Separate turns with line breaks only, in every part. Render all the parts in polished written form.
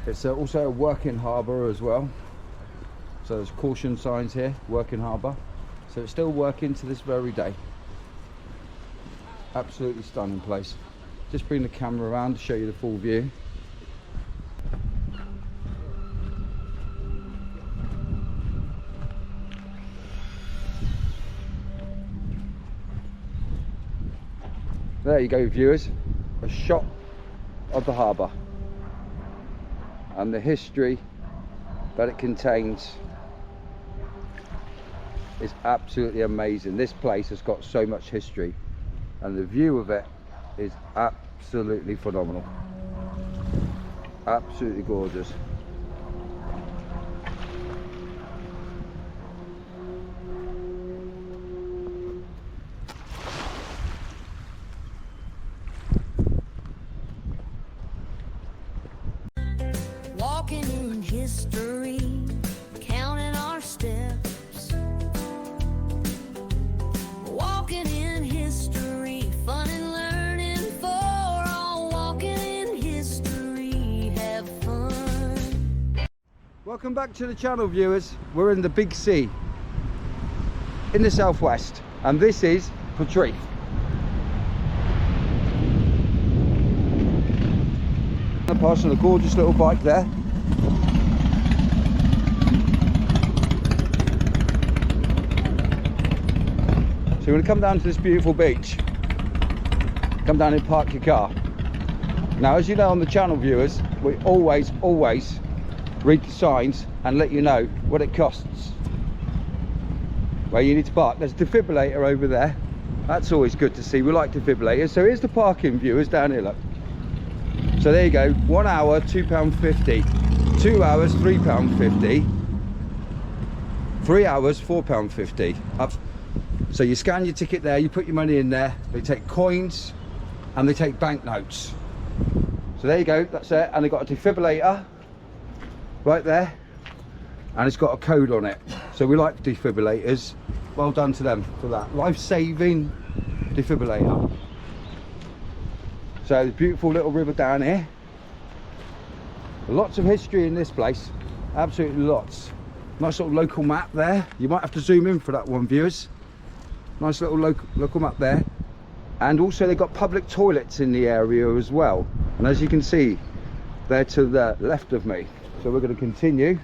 It's also a working harbour as well. So there's caution signs here, working harbour. So it's still working to this very day. Absolutely stunning place. Just bring the camera around to show you the full view. There you go, viewers, a shot of the harbour and the history that it contains is absolutely amazing. This place has got so much history and the view of it is absolutely phenomenal. Absolutely gorgeous.
Walking in history, counting our steps. Walking in history, fun and learning for all. Walking in history, have fun.
Welcome back to the channel, viewers. We're in the big sea in the southwest and this is Portreath. Passing a gorgeous little bike there. So you're going to come down to this beautiful beach, come down and park your car. Now, as you know on the channel, viewers, we always read the signs and let you know what it costs, where you need to park. There's a defibrillator over there. That's always good to see. We like defibrillators. So here's the parking, viewers, down here, look. So there you go, 1 hour £2.50, 2 hours £3.50, 3 hours £4.50. Up. So you scan your ticket there, you put your money in there, they take coins and they take banknotes. So there you go, that's it. And they've got a defibrillator right there and it's got a code on it. So we like defibrillators. Well done to them for that. Life-saving defibrillator. So the beautiful little river down here. Lots of history in this place, absolutely lots. Nice little local map there. You might have to zoom in for that one, viewers. Nice little local map there. And also they've got public toilets in the area as well. And as you can see, they're to the left of me. So we're going to continue.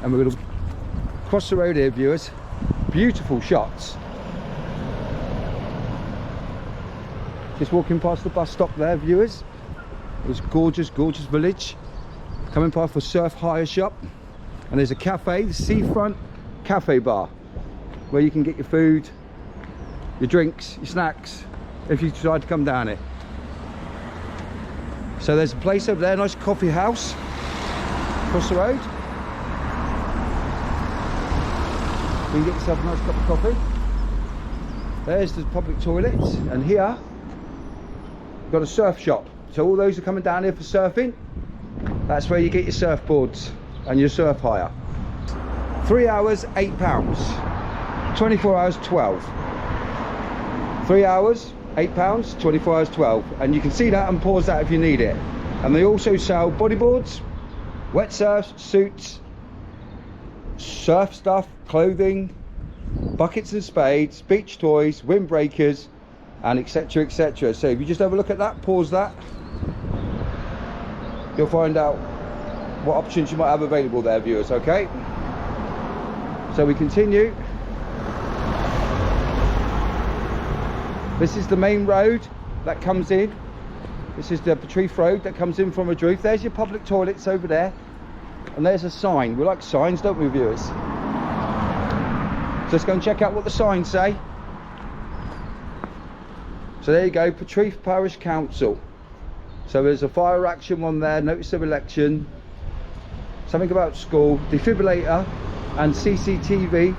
And we're going to cross the road here, viewers. Beautiful shots. Just walking past the bus stop there, viewers. This gorgeous village. Coming past the surf hire shop. And there's a cafe, the seafront cafe bar, where you can get your food, your drinks, your snacks, if you decide to come down here. So there's a place over there, nice coffee house, across the road. You can get yourself a nice cup of coffee. There's the public toilets, and here got a surf shop. So all those who are coming down here for surfing, that's where you get your surfboards and your surf hire. 3 hours £8, 24 hours 12. 3 hours £8, 24 hours 12. And you can see that and pause that if you need it. And they also sell bodyboards, wet surfs, suits, surf stuff, clothing, buckets and spades, beach toys, windbreakers, and etc, etc. So if you just have a look at that, pause that, you'll find out what options you might have available there, viewers. Okay, so we continue. This is the main road that comes in. This is the Portreath road that comes in from Redruth. There's your public toilets over there, and there's a sign. We like signs, don't we, viewers? So let's go and check out what the signs say. So there you go, Portreath Parish Council. So there's a fire action one there, notice of election, something about school, defibrillator and CCTV,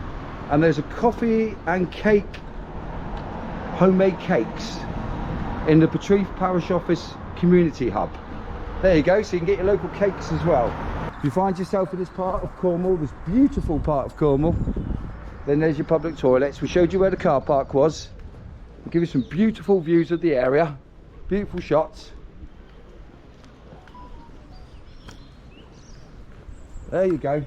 and there's a coffee and cake, homemade cakes in the Portreath Parish Office Community Hub. There you go, so you can get your local cakes as well. If you find yourself in this part of Cornwall, this beautiful part of Cornwall, then there's your public toilets. We showed you where the car park was. We'll give you some beautiful views of the area. beautiful shots. There you go.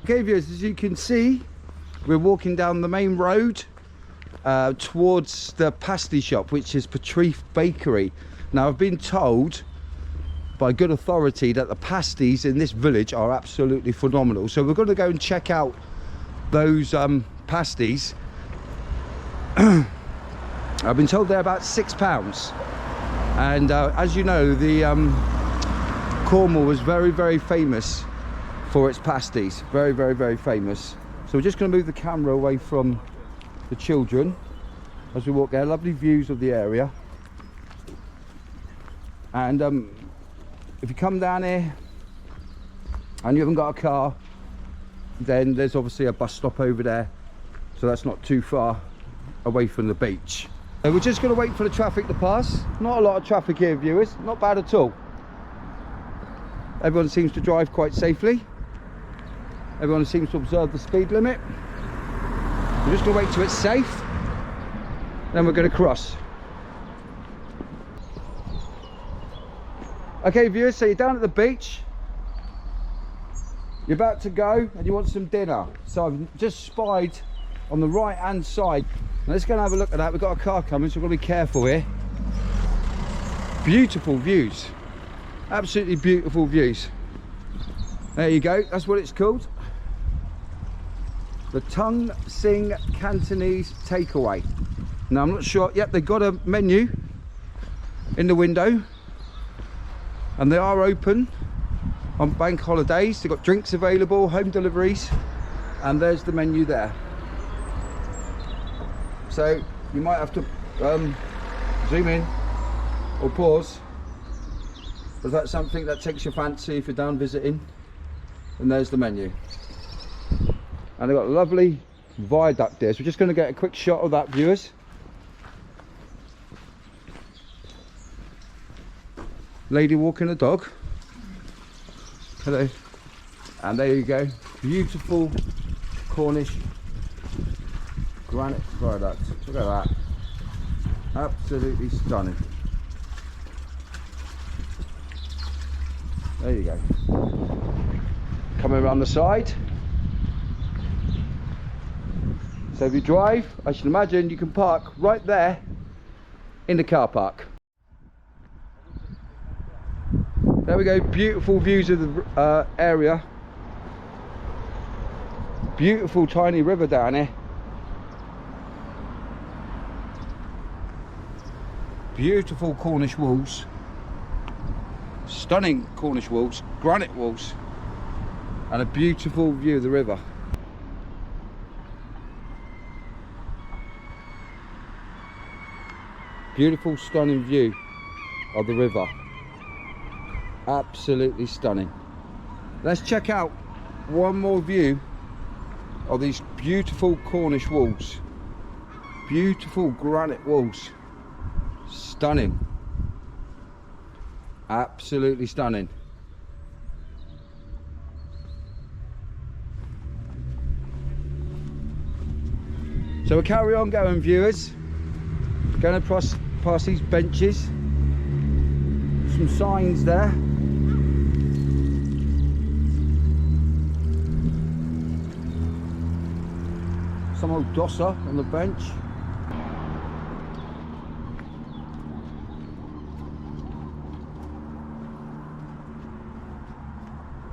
Okay viewers, as you can see, we're walking down the main road towards the pasty shop, which is Portreath Bakery. Now I've been told by good authority that the pasties in this village are absolutely phenomenal, so we're going to go and check out those pasties. I've been told they're about £6, and as you know, the Cornwall was very famous for its pasties, very famous. So we're just going to move the camera away from the children as we walk there. Lovely views of the area, and if you come down here and you haven't got a car, then there's obviously a bus stop over there, so that's not too far away from the beach. So we're just going to wait for the traffic to pass. Not a lot of traffic here viewers, not bad at all. Everyone seems to drive quite safely. Everyone seems to observe the speed limit. We're just going to wait till it's safe, then we're going to cross. Okay viewers, so you're down at the beach, you're about to go and you want some dinner. So I've just spied on the right hand side. Now let's go and have a look at that. We've got a car coming, so we've got to be careful here. Beautiful views, absolutely beautiful views. There you go, that's what it's called. The Tung Sing Cantonese Takeaway. Now I'm not sure, yep, they've got a menu in the window and they are open on bank holidays. They've got drinks available, home deliveries, and there's the menu there. So you might have to zoom in or pause if that's something that takes your fancy if you're down visiting. And there's the menu, and they've got a lovely viaduct there, so we're just going to get a quick shot of that viewers. Lady walking a dog. Hello. And there you go, beautiful Cornish granite viaduct. Look at that, absolutely stunning. There you go. Coming around the side. So if you drive, I should imagine you can park right there in the car park. There we go, beautiful views of the area. Beautiful tiny river down here. Beautiful Cornish walls. Stunning Cornish walls, granite walls, and a beautiful view of the river. Beautiful, stunning view of the river. Absolutely stunning. Let's check out one more view of these beautiful Cornish walls. Beautiful granite walls. Stunning. Absolutely stunning. So we'll carry on going viewers. Going to past these benches. Some signs there. Some old dosser on the bench.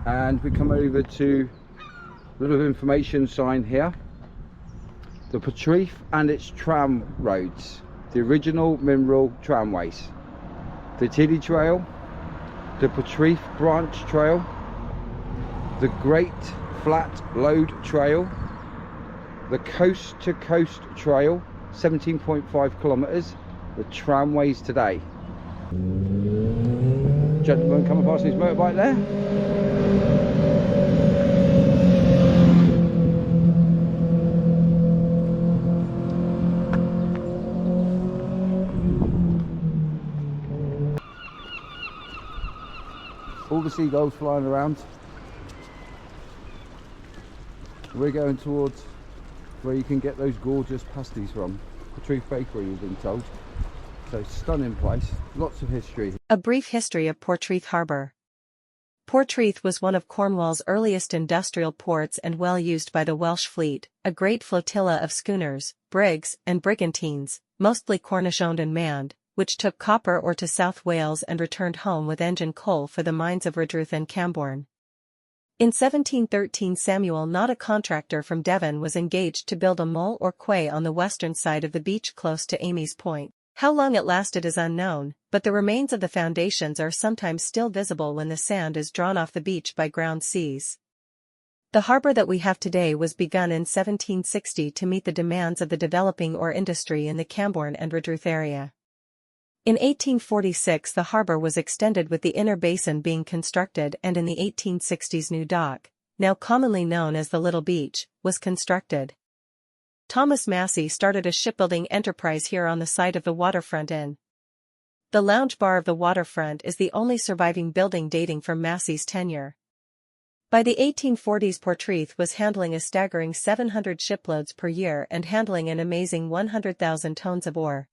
And we come over to a little information sign here. The Portreath and its tram roads. The original mineral tramways. The Tiddy Trail. The Portreath Branch Trail. The Great Flat Load Trail. The Coast to Coast Trail, 17.5 kilometres. The tramways today. Gentleman coming past his motorbike there. All the seagulls flying around. We're going towards where you can get those gorgeous pasties from. Portreath Bakery, we've been told. So stunning place, lots of history.
A brief history of Portreath Harbour. Portreath was one of Cornwall's earliest industrial ports and well used by the Welsh fleet, a great flotilla of schooners, brigs, and brigantines, mostly Cornish owned and manned, which took copper ore to South Wales and returned home with engine coal for the mines of Redruth and Camborne. In 1713 Samuel Knott, a contractor from Devon, was engaged to build a mole or quay on the western side of the beach close to Amy's Point. How long it lasted is unknown, but the remains of the foundations are sometimes still visible when the sand is drawn off the beach by ground seas. The harbour that we have today was begun in 1760 to meet the demands of the developing ore industry in the Camborne and Redruth area. In 1846 the harbour was extended with the inner basin being constructed, and in the 1860s new dock, now commonly known as the Little Beach, was constructed. Thomas Massey started a shipbuilding enterprise here on the site of the Waterfront Inn. The lounge bar of the Waterfront is the only surviving building dating from Massey's tenure. By the 1840s Portreath was handling a staggering 700 shiploads per year and handling an amazing 100,000 tons of ore.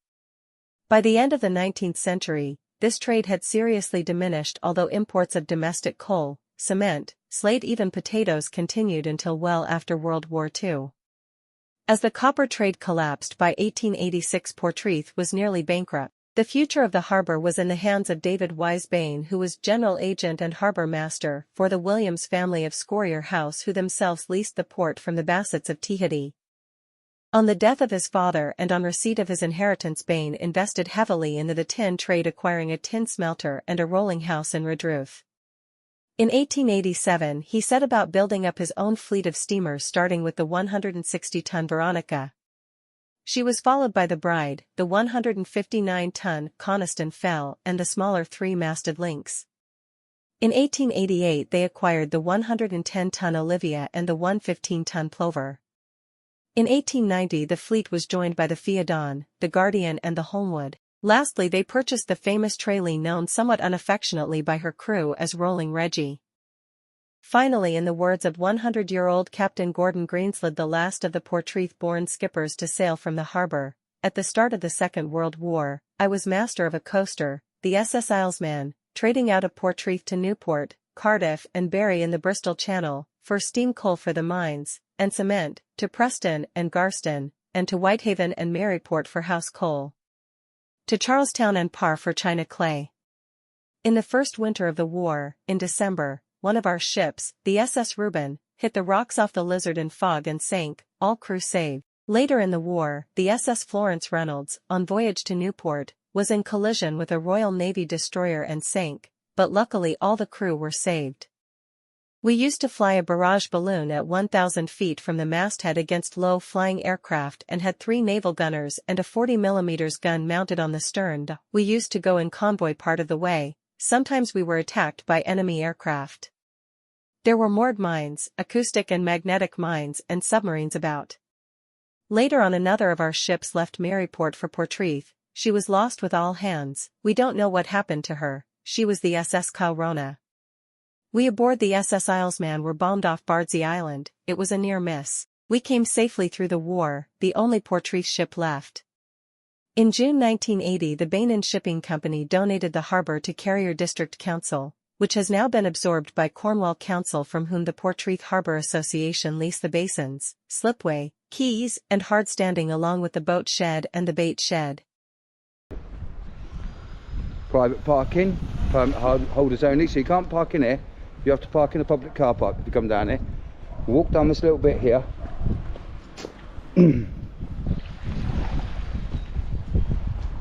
By the end of the 19th century, this trade had seriously diminished, although imports of domestic coal, cement, slate, even potatoes continued until well after World War II. As the copper trade collapsed by 1886 Portreath was nearly bankrupt. The future of the harbour was in the hands of David Wise Bain, who was general agent and harbour master for the Williams family of Scourier House, who themselves leased the port from the Bassets of Teehiddy. On the death of his father and on receipt of his inheritance, Bain invested heavily into the tin trade, acquiring a tin smelter and a rolling house in Redruth. In 1887 he set about building up his own fleet of steamers, starting with the 160-ton Veronica. She was followed by the Bride, the 159-ton Coniston Fell, and the smaller 3-masted Lynx. In 1888 they acquired the 110-ton Olivia and the 115-ton Plover. In 1890 the fleet was joined by the Fiadon, the Guardian and the Holmwood. Lastly they purchased the famous Tralee, known somewhat unaffectionately by her crew as Rolling Reggie. Finally, in the words of 100-year-old Captain Gordon Greenslade, the last of the Portreath-born skippers to sail from the harbour, at the start of the Second World War, I was master of a coaster, the SS Islesman, trading out of Portreath to Newport, Cardiff and Barry in the Bristol Channel, for steam coal for the mines, and cement, to Preston and Garston, and to Whitehaven and Maryport for house coal. To Charlestown and Par for China clay. In the first winter of the war, in December, one of our ships, the SS Reuben, hit the rocks off the Lizard in fog and sank, all crew saved. Later in the war, the SS Florence Reynolds, on voyage to Newport, was in collision with a Royal Navy destroyer and sank, but luckily all the crew were saved. We used to fly a barrage balloon at 1,000 feet from the masthead against low-flying aircraft and had 3 naval gunners and a 40mm gun mounted on the stern. We used to go in convoy part of the way. Sometimes we were attacked by enemy aircraft. There were moored mines, acoustic and magnetic mines, and submarines about. Later on, another of our ships left Maryport for Portreath. She was lost with all hands. We don't know what happened to her. She was the SS Caurona. We aboard the SS Islesman were bombed off Bardsey Island. It was a near miss. We came safely through the war, the only Portreath ship left. In June 1980 the Bain Shipping Company donated the harbour to Carrier District Council, which has now been absorbed by Cornwall Council, from whom the Portreath Harbour Association leased the basins, slipway, quays and hard standing, along with the boat shed and the bait shed.
Private parking, permit holders only, so you can't park in here. You have to park in a public car park if you come down here. Walk down this little bit here.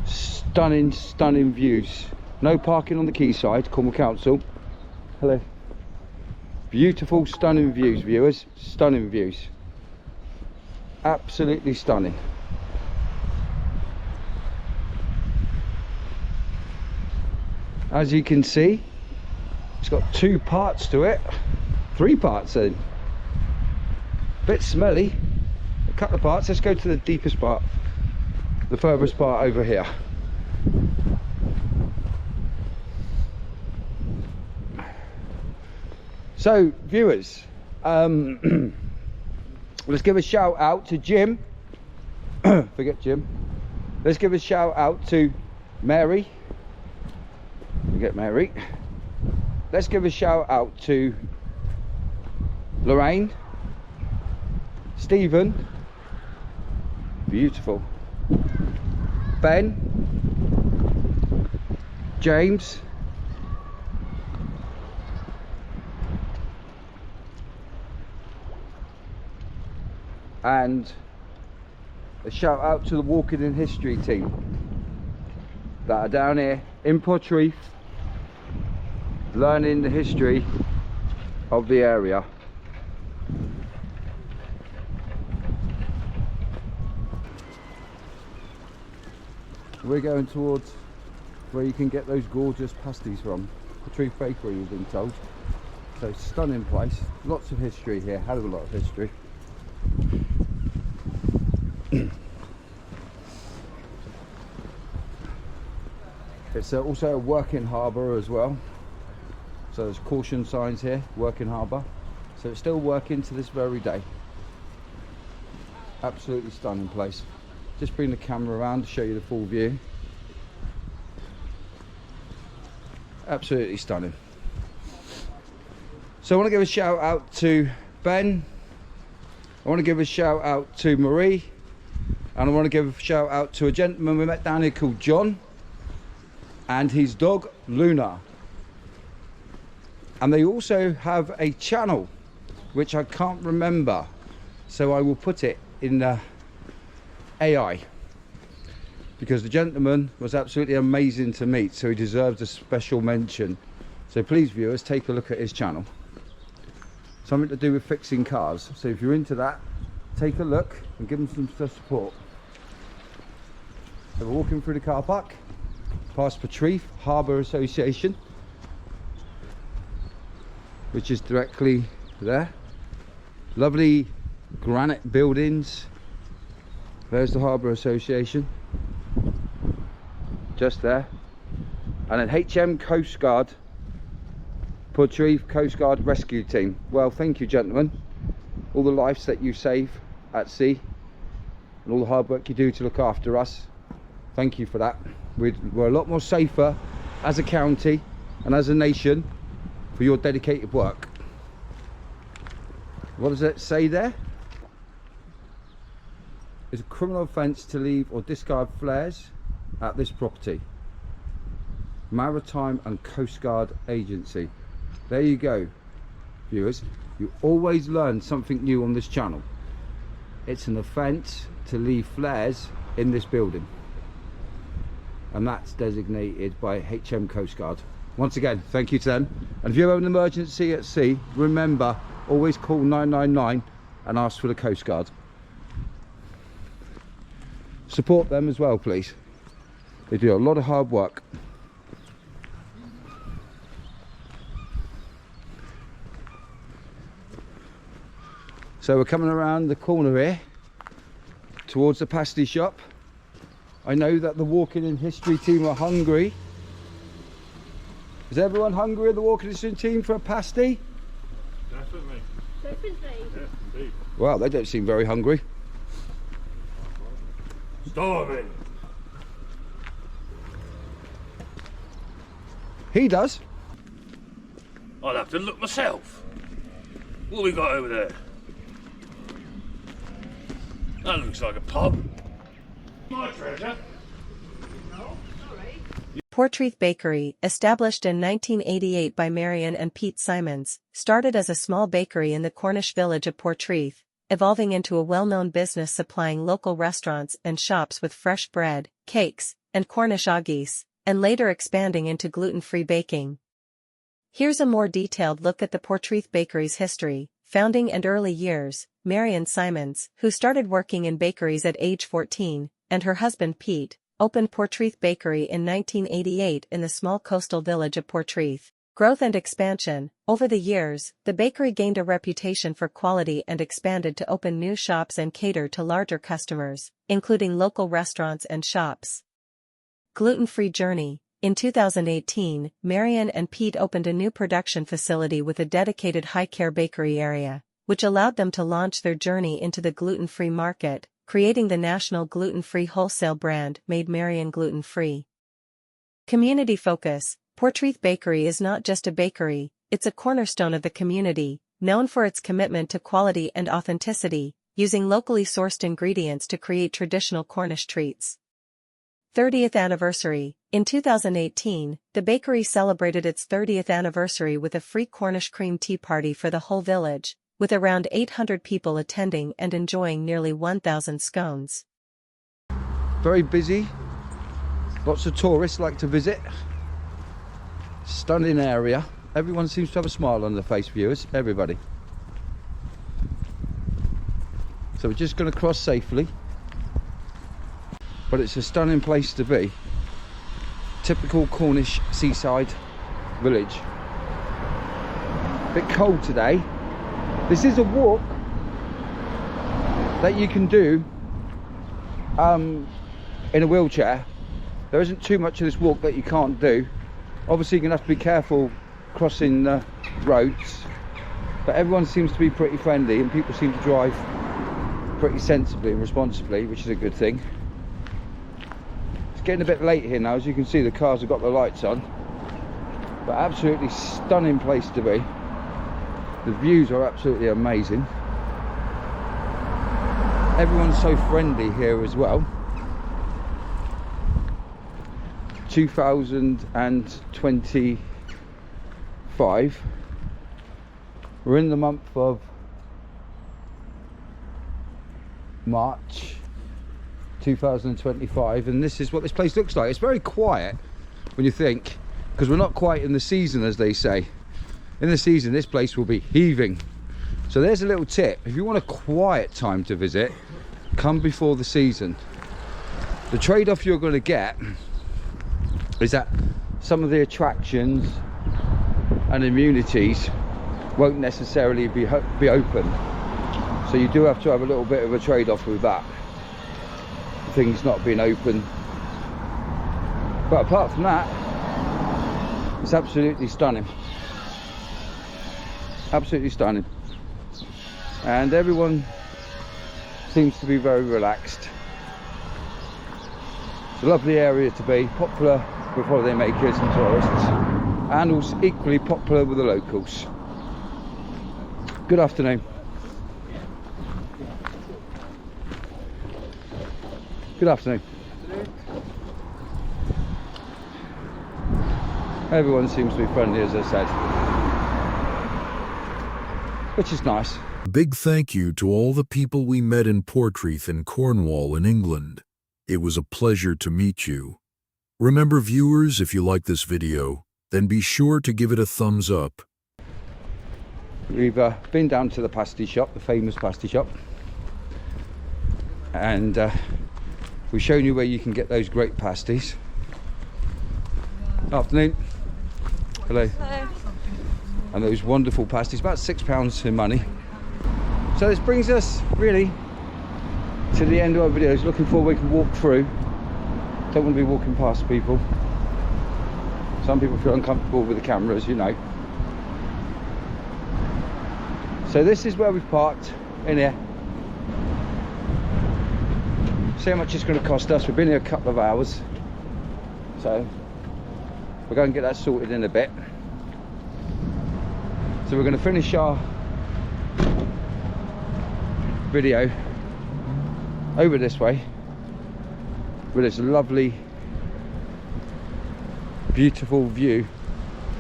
Stunning views. No parking on the quayside, Cornwall Council. Hello. Beautiful, stunning views, viewers. Stunning views. Absolutely stunning. As you can see, it's got 2 parts to it. 3 parts then. Bit smelly. A couple of parts. Let's go to the deepest part. The furthest part over here. So, viewers, let's give a shout out to Jim. Forget Jim. Let's give a shout out to Mary. We get Mary. Let's give a shout out to Lorraine, Stephen, beautiful, Ben, James, and a shout out to the Walking in History team that are down here in Portreath learning the history of the area. We're going towards where you can get those gorgeous pasties from, Portreath Bakery, we've been told. So stunning place, lots of history here, hell of a lot of history. It's also a working harbour as well. So there's caution signs here, working harbour. So it's still working to this very day. Absolutely stunning place. Just bring the camera around to show you the full view. Absolutely stunning. So I want to give a shout out to Ben. I want to give a shout out to Marie. And I want to give a shout out to a gentleman we met down here called John and his dog Luna. And they also have a channel which I can't remember, so I will put it in the AI, because the gentleman was absolutely amazing to meet, so he deserves a special mention. So please viewers, take a look at his channel. Something to do with fixing cars, so if you're into that, take a look and give him some support. So we're walking through the car park past Portreath Harbour Association, which is directly there. Lovely granite buildings. There's the Harbour Association, just there. And then HM Coast Guard, Portreath Coast Guard Rescue Team. Well, thank you gentlemen. All the lives that you save at sea and all the hard work you do to look after us. Thank you for that. We're a lot more safer as a county and as a nation for your dedicated work. What does it say there? It's a criminal offence to leave or discard flares at this property. Maritime and Coast Guard Agency. There you go, viewers. You always learn something new on this channel. It's an offence to leave flares in this building. And that's designated by HM Coast Guard. Once again, thank you to them. And if you have an emergency at sea, remember, always call 999 and ask for the Coast Guard. Support them as well, please. They do a lot of hard work. So we're coming around the corner here towards the pasty shop. I know that the Walking in History team are hungry. Is everyone hungry at the Walking in History team for a pasty?
Definitely.
Definitely.
Yes, indeed.
Well, they don't seem very hungry.
Starving.
He does.
I'll have to look myself. What we got over there? That looks like a pub. My treasure.
Portreath Bakery, established in 1988 by Marion and Pete Simons, started as a small bakery in the Cornish village of Portreath, evolving into a well-known business supplying local restaurants and shops with fresh bread, cakes, and Cornish oggies, and later expanding into gluten-free baking. Here's a more detailed look at the Portreath Bakery's history, founding and early years. Marion Simons, who started working in bakeries at age 14, and her husband Pete, opened Portreath Bakery in 1988 in the small coastal village of Portreath. Growth and expansion. Over the years, the bakery gained a reputation for quality and expanded to open new shops and cater to larger customers, including local restaurants and shops. Gluten-free journey. In 2018, Marion and Pete opened a new production facility with a dedicated high-care bakery area, which allowed them to launch their journey into the gluten-free market, creating the national gluten-free wholesale brand Made Marion Gluten-Free. Community focus. Portreath Bakery is not just a bakery, it's a cornerstone of the community, known for its commitment to quality and authenticity, using locally sourced ingredients to create traditional Cornish treats. 30th anniversary. In 2018, the bakery celebrated its 30th anniversary with a free Cornish cream tea party for the whole village, with around 800 people attending and enjoying nearly 1,000 scones.
Very busy. Lots of tourists like to visit. Stunning area. Everyone seems to have a smile on their face, viewers. Everybody. So we're just going to cross safely. But it's a stunning place to be. Typical Cornish seaside village. A bit cold today. This is a walk that you can do in a wheelchair. There isn't too much of this walk that you can't do. Obviously you're going to have to be careful crossing the roads, but everyone seems to be pretty friendly and people seem to drive pretty sensibly and responsibly, which is a good thing. It's getting a bit late here now. As you can see, the cars have got the lights on, but absolutely stunning place to be. The views are absolutely amazing. Everyone's so friendly here as well. 2025. We're in the month of March 2025, and this is what this place looks like. It's very quiet when you think, because we're not quite in the season, as they say. In the season, this place will be heaving. So there's a little tip. If you want a quiet time to visit, come before the season. The trade-off you're going to get is that some of the attractions and amenities won't necessarily be open. So you do have to have a little bit of a trade-off with that. Things not being open. But apart from that, it's absolutely stunning. Absolutely stunning. And everyone seems to be very relaxed. It's a lovely area to be, popular with holiday makers and tourists, and also equally popular with the locals. Good afternoon. Good afternoon. Everyone seems to be friendly, as I said, which is nice.
Big thank you to all the people we met in Portreath and Cornwall in England. It was a pleasure to meet you. Remember, viewers, if you like this video, then be sure to give it a thumbs up.
We've been down to the pasty shop, the famous pasty shop, and we've shown you where you can get those great pasties. Afternoon. Hello.
Hello.
And those wonderful pasties, about £6 in money. So this brings us really to the end of our videos. Looking forward, we can walk through. Don't want to be walking past people. Some people feel uncomfortable with the cameras, you know. So this is where we've parked, in here. See how much it's going to cost us. We've been here a couple of hours, so we're going to get that sorted in a bit. So we're going to finish our video over this way with this lovely, beautiful view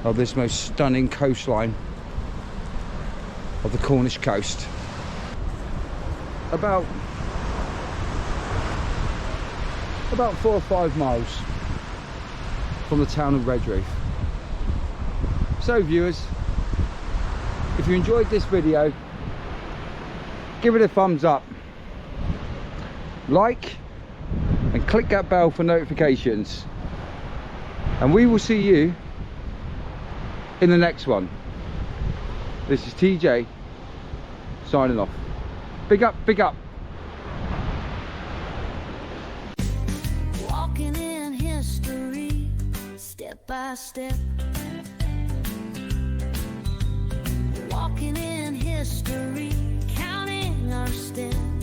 of this most stunning coastline of the Cornish coast. About 4 or 5 miles from the town of Redruth. So viewers, if you enjoyed this video, give it a thumbs up, like and click that bell for notifications, and we will see you in the next one. This is TJ signing off. Big up, big up.
Walking in history, step by step. Walking in history, counting our steps.